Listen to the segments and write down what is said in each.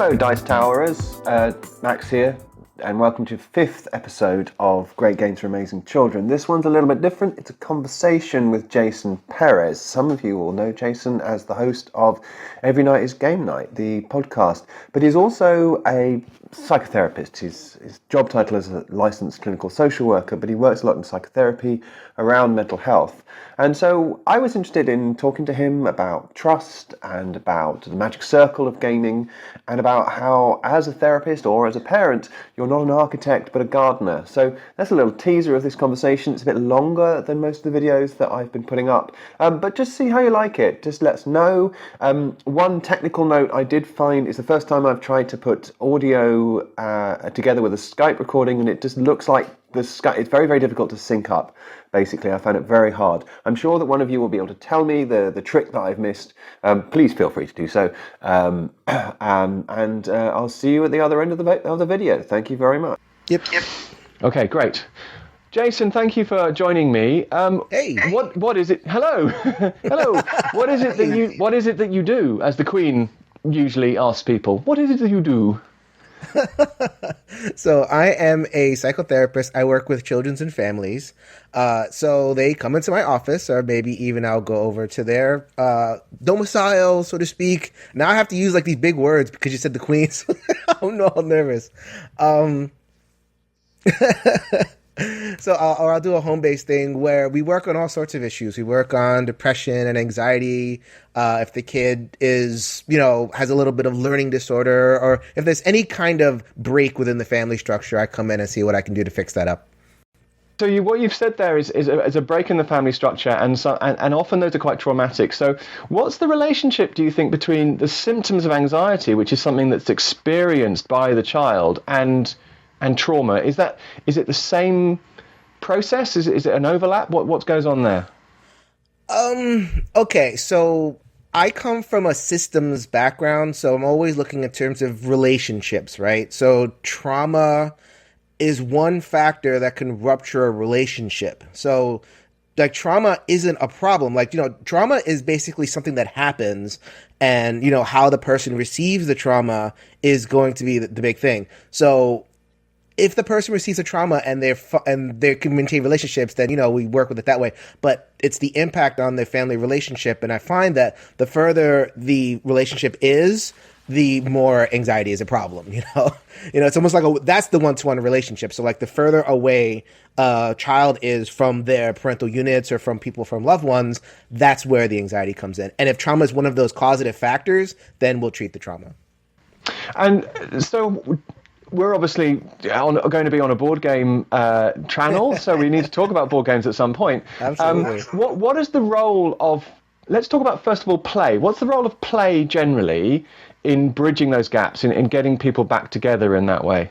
Hello, Dice Towerers. Max here, and welcome to the 5th episode of Great Games for Amazing Children. This one's a little bit different. It's a conversation with Jason Perez. Some of you will know Jason as the host of Every Night is Game Night, the podcast, but he's also a psychotherapist. His job title is a licensed clinical social worker, but he works a lot in psychotherapy around mental health. And so I was interested in talking to him about trust and about the magic circle of gaming and about how, as a therapist or as a parent, you're not an architect but a gardener. So that's a little teaser of this conversation. It's a bit longer than most of the videos that I've been putting up, but just see how you like it. Just let us know. One technical note I did find is the first time I've tried to put audio together with a Skype recording, and it just looks like it's very, very difficult to sync up. Basically, I found it very hard. I'm sure that one of you will be able to tell me the trick that I've missed. Please feel free to do so. And I'll see you at the other end of the video. Thank you very much. Yep. Okay, great. Jason, thank you for joining me. Hey. What is it? Hello. Hello. What is it that you do, as the Queen usually asks people? What is it that you do? So I am a psychotherapist. I work with children and families. So they come into my office, or maybe even I'll go over to their domicile, so to speak. Now I have to use like these big words because you said the Queen, so I'm all nervous. So I'll do a home-based thing where we work on all sorts of issues. We work on depression and anxiety. If the kid is, has a little bit of learning disorder, or if there's any kind of break within the family structure, I come in and see what I can do to fix that up. So what you've said there is a break in the family structure, and often those are quite traumatic. So what's the relationship, do you think, between the symptoms of anxiety, which is something that's experienced by the child, and trauma? Is it the same process? Is it an overlap? What goes on there? Okay, so I come from a systems background, so I'm always looking in terms of relationships, right? So trauma is one factor that can rupture a relationship. So like trauma isn't a problem. Like, trauma is basically something that happens, and, how the person receives the trauma is going to be the big thing. So if the person receives a trauma and they can maintain relationships, then, we work with it that way. But it's the impact on their family relationship. And I find that the further the relationship is, the more anxiety is a problem, it's almost like that's the one-to-one relationship. So like the further away a child is from their parental units or from people, from loved ones, that's where the anxiety comes in. And if trauma is one of those causative factors, then we'll treat the trauma. And so we're obviously going to be on a board game channel, so we need to talk about board games at some point. Absolutely. What is the role of, let's talk about, first of all, play. What's the role of play generally in bridging those gaps, in getting people back together in that way?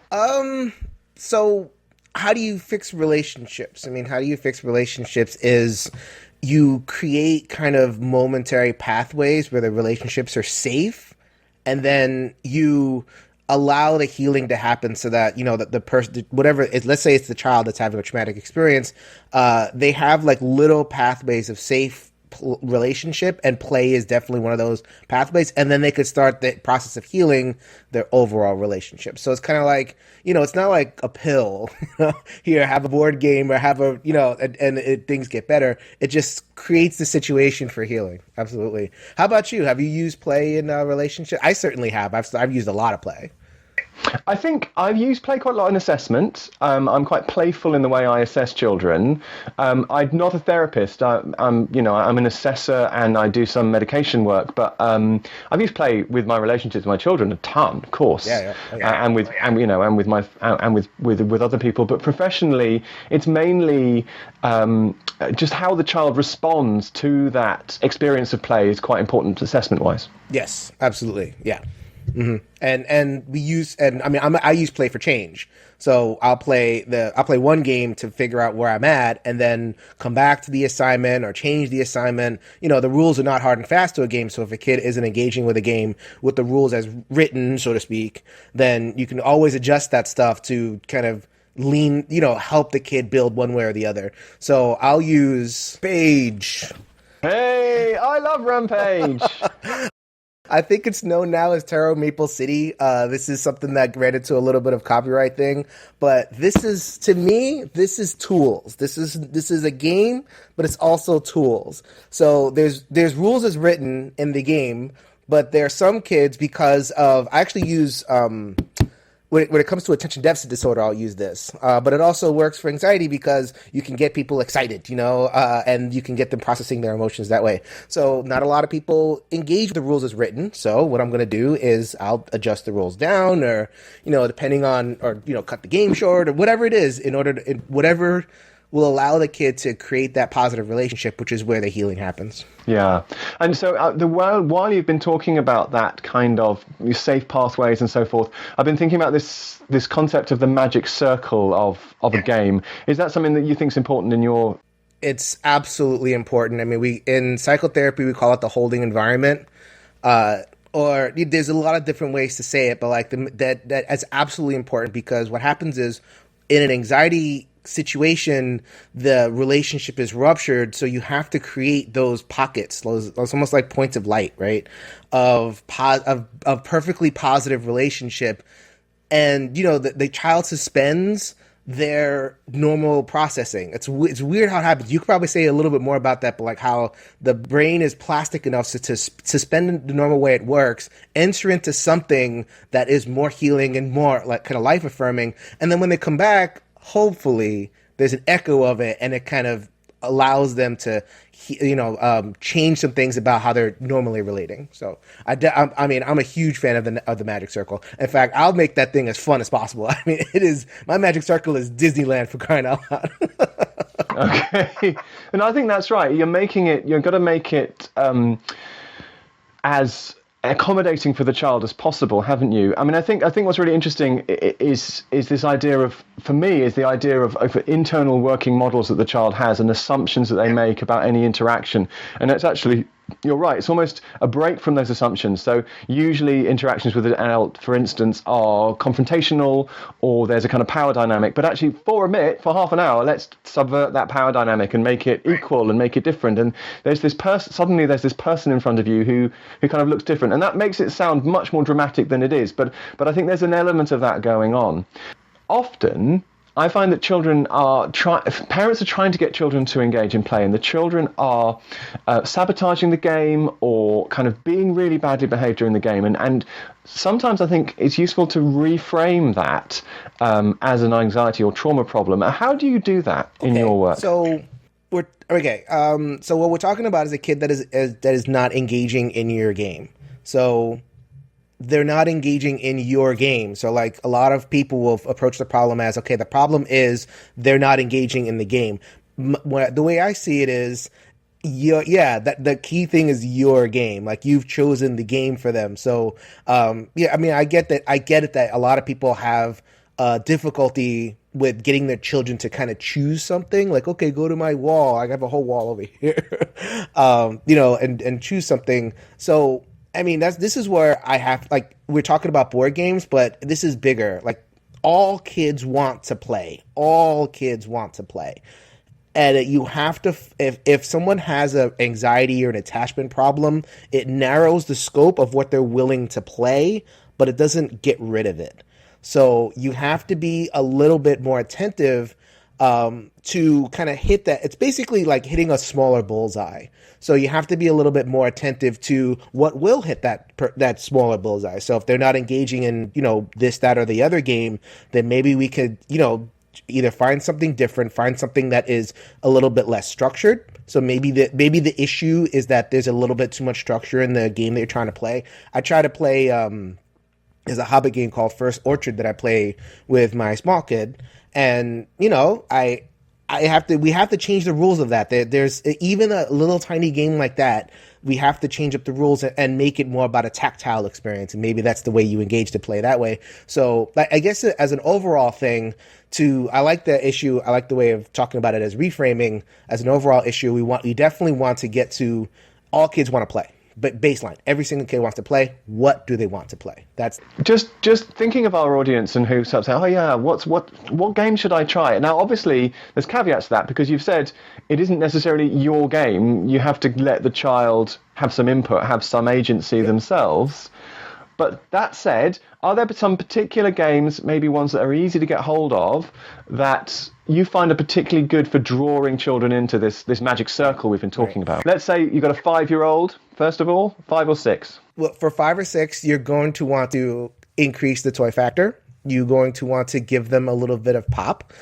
So how do you fix relationships? How do you fix relationships is you create kind of momentary pathways where the relationships are safe, and then you allow the healing to happen so that, that the person, whatever it is, let's say it's the child that's having a traumatic experience, they have like little pathways of safe relationship, and play is definitely one of those pathways. And then they could start the process of healing their overall relationship. So it's kind of like, it's not like a pill, here, have a board game, or have a, things get better. It just creates the situation for healing. Absolutely. How about you? Have you used play in a relationship? I certainly have. I've used a lot of play. I think I've used play quite a lot in assessment. I'm quite playful in the way I assess children. I'm not a therapist. I'm an assessor, and I do some medication work. But I've used play with my relationships with my children a ton, of course. And with other people. But professionally, it's mainly just how the child responds to that experience of play is quite important assessment-wise. Yes, absolutely. Yeah. Mm-hmm. I use play for change. So I'll play one game to figure out where I'm at, and then come back to the assignment or change the assignment. The rules are not hard and fast to a game. So if a kid isn't engaging with a game with the rules as written, so to speak, then you can always adjust that stuff to kind of help the kid build one way or the other. So I'll use Page. Hey, I love Rampage. I think it's known now as Terror Maple City. This is something that ran into a little bit of copyright thing, but this is, to me, this is tools. This is a game, but it's also tools. So there's rules as written in the game, but there are some kids, because of, I actually use when it comes to attention deficit disorder, I'll use this. But it also works for anxiety because you can get people excited, and you can get them processing their emotions that way. So not a lot of people engage with the rules as written. So what I'm going to do is I'll adjust the rules down, or, depending on, or, cut the game short, or whatever it is, in order to, whatever will allow the kid to create that positive relationship, which is where the healing happens. Yeah. And so while you've been talking about that kind of safe pathways and so forth, I've been thinking about this concept of the magic circle of a game. Is that something that you think is important in your... It's absolutely important. I mean, in psychotherapy, we call it the holding environment. Or there's a lot of different ways to say it, but like that is absolutely important, because what happens is, in an anxiety situation, the relationship is ruptured, so you have to create those pockets, those almost like points of light, right, of perfectly positive relationship. And the child suspends their normal processing. It's weird how it happens. You could probably say a little bit more about that, but like how the brain is plastic enough to suspend the normal way it works, enter into something that is more healing and more like kind of life affirming, and then when they come back, hopefully there's an echo of it, and it kind of allows them to, change some things about how they're normally relating. So I mean, I'm a huge fan of the magic circle. In fact, I'll make that thing as fun as possible. I mean, my magic circle is Disneyland, for crying out loud. Okay. And I think that's right. You've got to make it as accommodating for the child as possible, haven't you? I mean, I think what's really interesting is this idea of, for me, is the idea of internal working models that the child has and assumptions that they make about any interaction. And it's actually, you're right, it's almost a break from those assumptions. So usually interactions with an adult, for instance, are confrontational, or there's a kind of power dynamic. But actually, for half an hour, let's subvert that power dynamic and make it equal and make it different. And there's this person in front of you who kind of looks different. And that makes it sound much more dramatic than it is. But I think there's an element of that going on. Often, I find that parents are trying to get children to engage in play, and the children are sabotaging the game, or kind of being really badly behaved during the game. And sometimes I think it's useful to reframe that as an anxiety or trauma problem. How do you do that in your work? So what we're talking about is a kid that is not engaging in your game. So they're not engaging in your game. So like a lot of people will approach the problem as, okay, the problem is they're not engaging in the game. The way I see it is, that the key thing is your game. Like, you've chosen the game for them. So, I mean, I get it that a lot of people have difficulty with getting their children to kind of choose something. Like, okay, go to my wall. I have a whole wall over here, and choose something. So, I mean, this is where I have, like, we're talking about board games, but this is bigger. Like, all kids want to play. And you have to, if someone has an anxiety or an attachment problem, it narrows the scope of what they're willing to play, but it doesn't get rid of it. So you have to be a little bit more attentive to kind of hit that. It's basically like hitting a smaller bullseye. So you have to be a little bit more attentive to what will hit that smaller bullseye. So if they're not engaging in, this, that, or the other game, then maybe we could, either find something different, find something that is a little bit less structured. So maybe the issue is that there's a little bit too much structure in the game that you're trying to play. I try to play, there's a Hobbit game called First Orchard that I play with my small kid. And, we have to change the rules of that. There's even a little tiny game like that. We have to change up the rules and make it more about a tactile experience. And maybe that's the way you engage to play that way. So I guess as an overall thing I like the issue. I like the way of talking about it as reframing. As an overall issue, we definitely want to get to all kids want to play. but baseline. Every single kid wants to play. What do they want to play? That's just thinking of our audience and who starts saying, oh yeah, what game should I try? Now, obviously, there's caveats to that because you've said it isn't necessarily your game. You have to let the child have some input, have some agency themselves. But that said, are there some particular games, maybe ones that are easy to get hold of, that you find are particularly good for drawing children into this magic circle we've been talking about? Let's say you've got a 5-year-old, first of all, 5 or 6. Well, for 5 or 6, you're going to want to increase the toy factor. You're going to want to give them a little bit of pop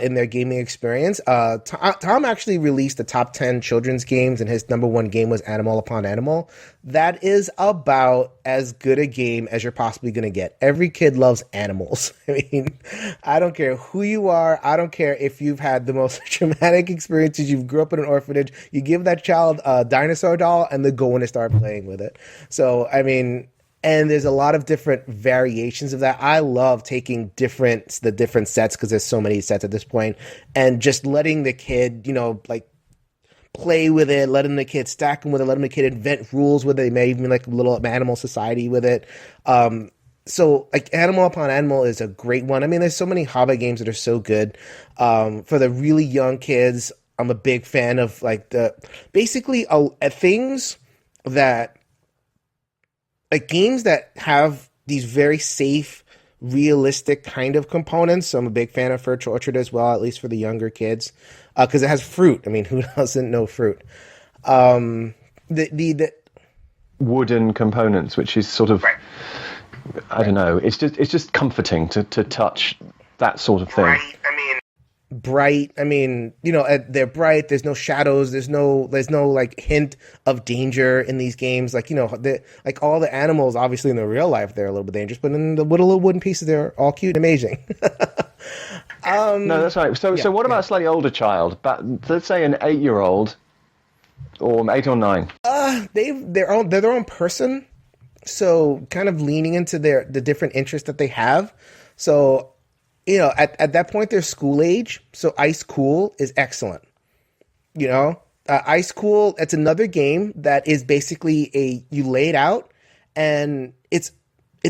in their gaming experience. Tom actually released the top 10 children's games, and his #1 game was Animal Upon Animal. That is about as good a game as you're possibly going to get. Every kid loves animals. I mean, I don't care who you are. I don't care if you've had the most traumatic experiences. You grew up in an orphanage. You give that child a dinosaur doll, and they go in and start playing with it. So, I mean... And there's a lot of different variations of that. I love taking the different sets because there's so many sets at this point, and just letting the kid, like play with it, letting the kid stack them with it, letting the kid invent rules with it. They may even like a little animal society with it. So like Animal Upon Animal is a great one. I mean, there's so many Hobbit games that are so good. For the really young kids, I'm a big fan of like things that. Like games that have these very safe, realistic kind of components. So I'm a big fan of Fur Orchard as well, at least for the younger kids, because it has fruit. I mean, who doesn't know fruit? The wooden components, which is sort of, I don't know. It's just comforting to touch that sort of thing. Bright. I mean, they're bright. There's no shadows. There's no like hint of danger in these games. Like, like all the animals, obviously in the real life, they're a little bit dangerous, but in the little wooden pieces, they're all cute and amazing. No, that's right. So what about a slightly older child? But let's say an 8-year-old or 8 or 9. They're their own person. So kind of leaning into the different interests that they have. So, at that point, they're school age. So Ice Cool is excellent. Ice Cool, it's another game that is basically you lay it out, and it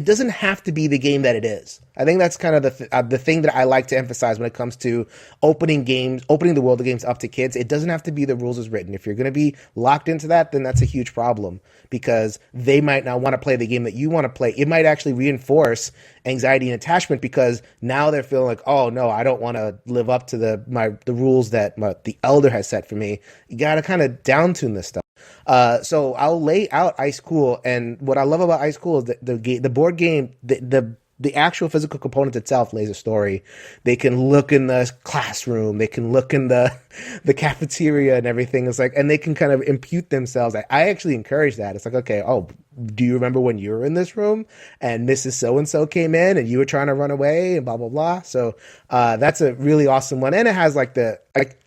doesn't have to be the game that it is. I think that's kind of the thing that I like to emphasize when it comes to opening the world of games up to kids. It doesn't have to be the rules as written. If you're going to be locked into that, then that's a huge problem because they might not want to play the game that you want to play. It might actually reinforce anxiety and attachment because now they're feeling like, oh no, I don't want to live up to the rules that the elder has set for me. You got to kind of down tune this stuff. So I'll lay out Ice Cool, and what I love about Ice Cool is that the board game, the actual physical component itself lays a story. They can look in the classroom, they can look in the cafeteria and everything. It's like, and they can kind of impute themselves. I actually encourage that. It's like, okay, do you remember when you were in this room and Mrs. So-and-so came in and you were trying to run away and blah, blah, blah. So that's a really awesome one. And it has I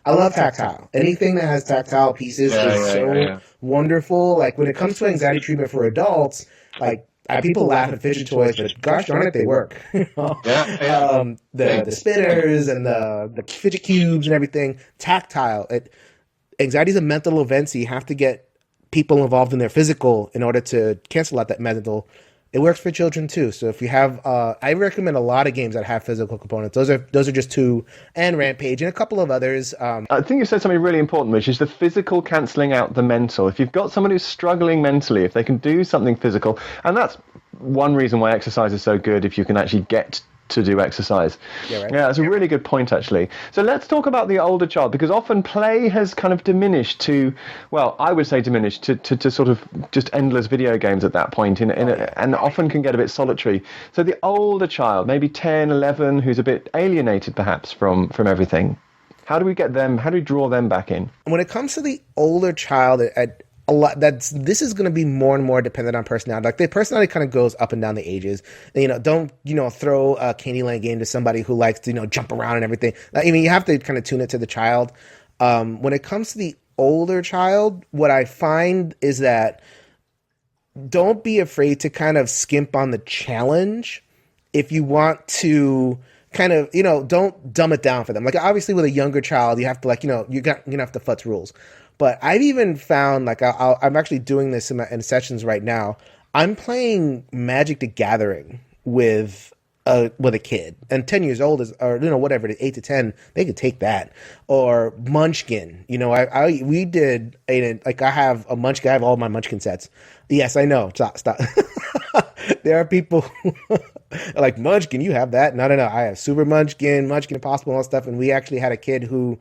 love tactile. Anything that has tactile pieces is wonderful. Like when it comes to anxiety treatment for adults, people laugh at fidget toys, but gosh darn it, they work. The spinners and the fidget cubes and everything, tactile. Anxiety is a mental event, so you have to get people involved in their physical in order to cancel out that mental. It works for children too. So if you have, I recommend a lot of games that have physical components. Those are just 2, and Rampage and a couple of others. I think you said something really important, which is the physical cancelling out the mental. If you've got someone who's struggling mentally, if they can do something physical, and that's one reason why exercise is so good. If you can actually get to do exercise. Yeah, that's a really good point, actually. So let's talk about the older child, because often play has kind of diminished to, well, I would say diminished to sort of just endless video games at that point, and often can get a bit solitary. So the older child, maybe 10, 11, who's a bit alienated perhaps from everything, how do we draw them back in? When it comes to the older child, this is going to be more and more dependent on personality. Like the personality kind of goes up and down the ages. And, don't throw a Candyland game to somebody who likes to jump around and everything. I mean, you have to kind of tune it to the child. When it comes to the older child, what I find is that don't be afraid to kind of skimp on the challenge if you want to kind of don't dumb it down for them. Like obviously with a younger child, you have to you're gonna have to futz rules. But I've even found like I'm actually doing this in sessions right now. I'm playing Magic the Gathering with a kid, and 10 years old is, or whatever it is, 8 to 10, they could take that. Or Munchkin. We did like I have a Munchkin. I have all my Munchkin sets. Yes, I know. Stop. There are people who are like, Munchkin, you have that? No. I have Super Munchkin, Munchkin Impossible, and all that stuff. And we actually had a kid who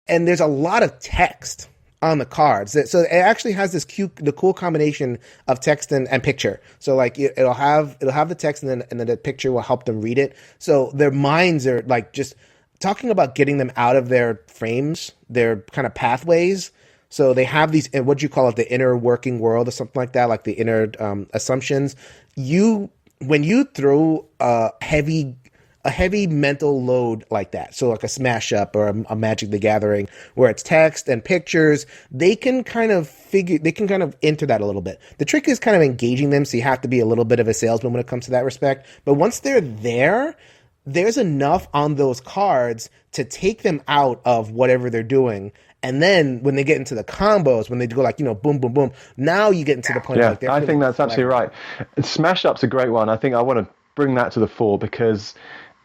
and there's a lot of text on the cards. So it actually has the cool combination of text and picture. So like it'll have the text, and then the picture will help them read it. So their minds are like just talking about getting them out of their frames, their kind of pathways. So they have these, what you call it, the inner working world or something like that, like the inner assumptions. When you throw a heavy mental load like that, so like a Smash Up or a Magic the Gathering where it's text and pictures, they can kind of enter that a little bit. The trick is kind of engaging them, so you have to be a little bit of a salesman when it comes to that respect. But once they're there, there's enough on those cards to take them out of whatever they're doing. And then when they get into the combos, when they go like, boom, boom, boom, now you get into the point. Yeah, like I think that's absolutely right. Smash Up's a great one. I think I want to bring that to the fore because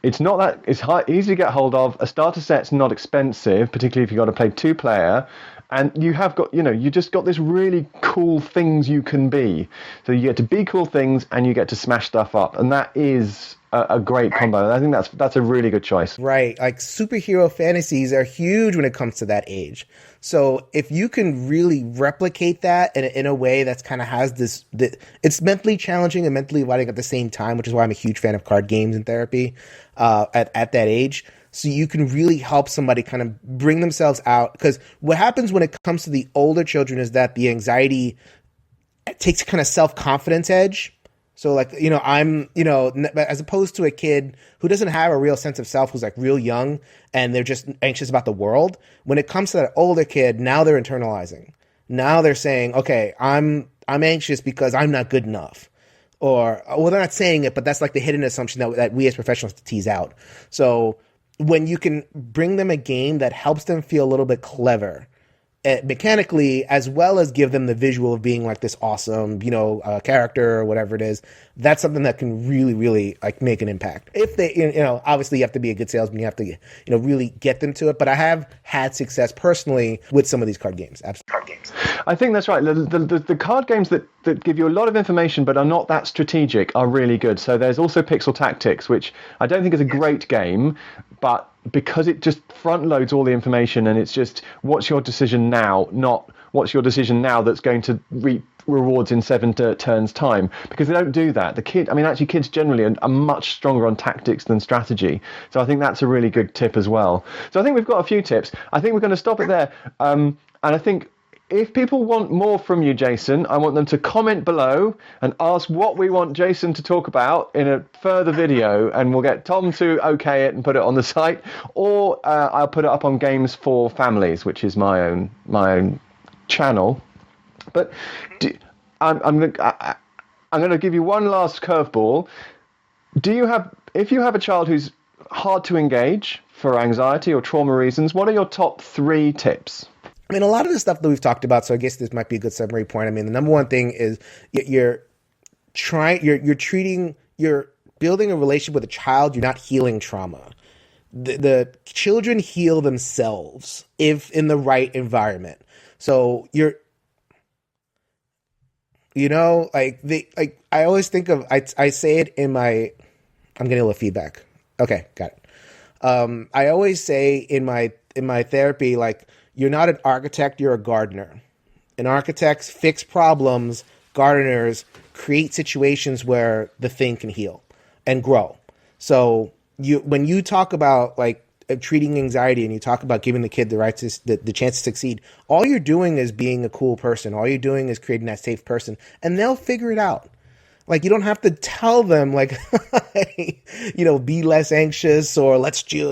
it's easy to get hold of. A starter set's not expensive, particularly if you've got to play 2-player. And you have got, you just got this really cool things you can be. So you get to be cool things and you get to smash stuff up. And that is a great combo. And I think that's a really good choice. Right. Like superhero fantasies are huge when it comes to that age. So if you can really replicate that in a way that's kind of has it's mentally challenging and mentally rewarding at the same time, which is why I'm a huge fan of card games and therapy at that age. So you can really help somebody kind of bring themselves out. Because what happens when it comes to the older children is that the anxiety takes a kind of self-confidence edge. So like, as opposed to a kid who doesn't have a real sense of self, who's like real young and they're just anxious about the world. When it comes to that older kid, now they're internalizing. Now they're saying, okay, I'm anxious because I'm not good enough. Or, well, they're not saying it, but that's like the hidden assumption that we as professionals have to tease out. So when you can bring them a game that helps them feel a little bit clever mechanically, as well as give them the visual of being like this awesome, character or whatever it is, that's something that can really, really like make an impact. If they, obviously you have to be a good salesman, you have to, really get them to it. But I have had success personally with some of these card games. Absolutely. I think that's right. The card games that give you a lot of information but are not that strategic are really good. So there's also Pixel Tactics, which I don't think is a great game, but because it just front loads all the information and it's just what's your decision now, not what's your decision now that's going to reap rewards in 7 turns time, because they don't do that. Kids generally are much stronger on tactics than strategy. So I think that's a really good tip as well. So I think we've got a few tips. I think we're going to stop it there. And I think if people want more from you, Jason, I want them to comment below and ask what we want Jason to talk about in a further video, and we'll get Tom to okay it and put it on the site, or I'll put it up on Games for Families, which is my own channel. But I'm going to give you one last curveball. If you have a child who's hard to engage for anxiety or trauma reasons, what are your top 3 tips? A lot of the stuff that we've talked about, so I guess this might be a good summary point. The number one thing is you're building a relationship with a child. You're not healing trauma. The children heal themselves if in the right environment. So I always think of, I say it in my, I'm getting a little feedback. Okay, got it. I always say in my therapy, like, you're not an architect, you're a gardener. And architects fix problems, gardeners create situations where the thing can heal and grow. So when you talk about like treating anxiety and you talk about giving the kid the chance to succeed, all you're doing is being a cool person. All you're doing is creating that safe person, and they'll figure it out. Like, you don't have to tell them, like, be less anxious or let's chill.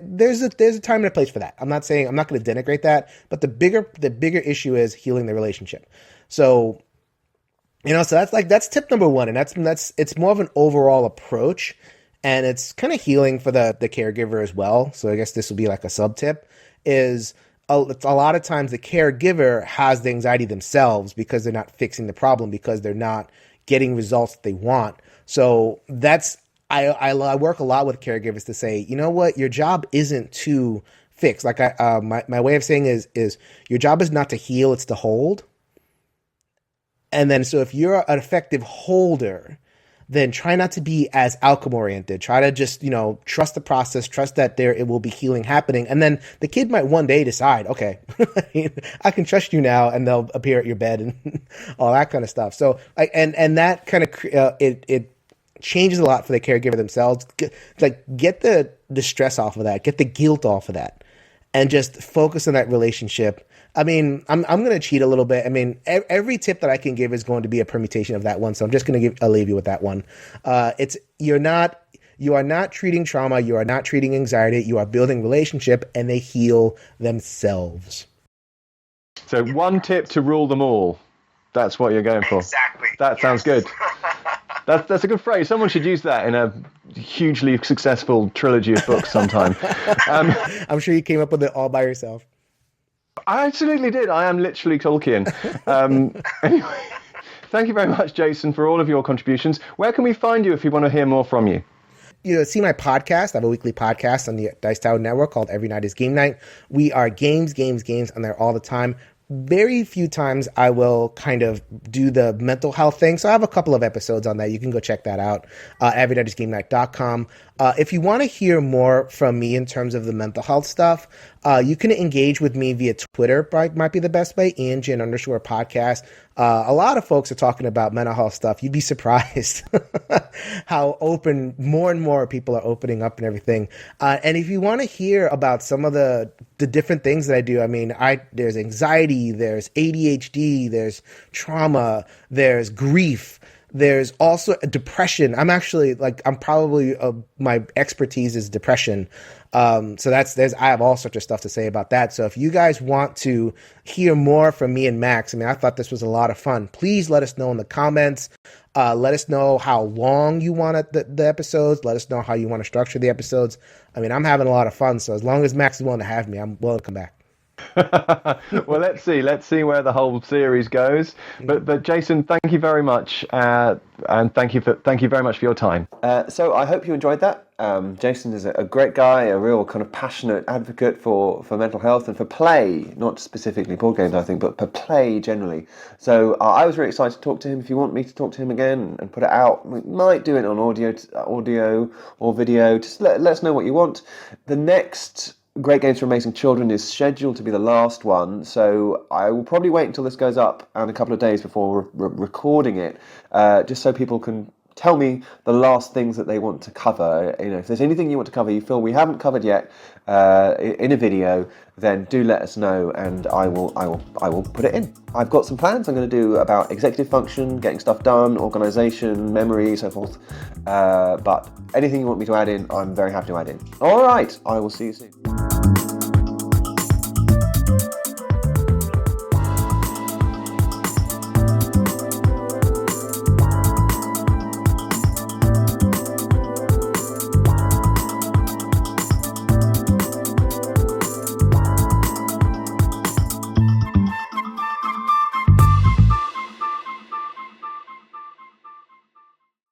There's a time and a place for that. I'm not going to denigrate that, but the bigger issue is healing the relationship. So, so that's tip number 1, and it's more of an overall approach, and it's kind of healing for the caregiver as well. So I guess this will be like a sub tip is a lot of times the caregiver has the anxiety themselves because they're not fixing the problem, because they're not getting results that they want. So I work a lot with caregivers to say, you know what, your job isn't to fix. Like my way of saying is your job is not to heal, it's to hold. And then so if you're an effective holder, then try not to be as outcome oriented. Try to just, trust the process, trust that it will be healing happening. And then the kid might one day decide, okay, I can trust you now, and they'll appear at your bed and all that kind of stuff. So and that kind of, it changes a lot for the caregiver themselves. Get the stress off of that, get the guilt off of that, and just focus on that relationship. I mean, I'm going to cheat a little bit. I mean, every tip that I can give is going to be a permutation of that one. So I'm just going to leave you with that one. You are not treating trauma. You are not treating anxiety. You are building relationship, and they heal themselves. So one tip to rule them all. That's what you're going for. Exactly. That sounds good. That's a good phrase. Someone should use that in a hugely successful trilogy of books sometime. I'm sure you came up with it all by yourself. I absolutely did. I am literally Tolkien. Anyway, thank you very much, Jason, for all of your contributions. Where can we find you if we want to hear more from you? See my podcast. I have a weekly podcast on the Dice Tower Network called Every Night is Game Night. We are games on there all the time. Very few times I will kind of do the mental health thing. So I have a couple of episodes on that. You can go check that out at everynightisgamenight.com. If you want to hear more from me in terms of the mental health stuff, you can engage with me via Twitter, might be the best way, @IanJin_podcast. A lot of folks are talking about mental health stuff. You'd be surprised how open more and more people are opening up and everything. And if you want to hear about some of the different things that I do, I mean, there's anxiety, there's ADHD, there's trauma, there's grief. There's also depression. I'm probably my expertise is depression. So I have all sorts of stuff to say about that. So if you guys want to hear more from me and Max, I mean, I thought this was a lot of fun. Please let us know in the comments. Let us know how long you want the episodes. Let us know how you want to structure the episodes. I mean, I'm having a lot of fun. So as long as Max is willing to have me, I'm willing to come back. Well, let's see where the whole series goes. But Jason, thank you very much, and thank you very much for your time. So I hope you enjoyed that. Jason is a great guy, a real kind of passionate advocate for mental health and for play, not specifically board games, I think, but for play generally. So I was really excited to talk to him. If you want me to talk to him again and put it out, we might do it on audio or video. Just let us know what you want. The next Great Games for Amazing Children is scheduled to be the last one, so I will probably wait until this goes up and a couple of days before recording it, just so people can tell me the last things that they want to cover. If there's anything you want to cover you feel we haven't covered yet in a video, then do let us know, and I will put it in. I've got some plans I'm going to do about executive function, getting stuff done, organisation, memory, so forth. But anything you want me to add in, I'm very happy to add in. All right, I will see you soon.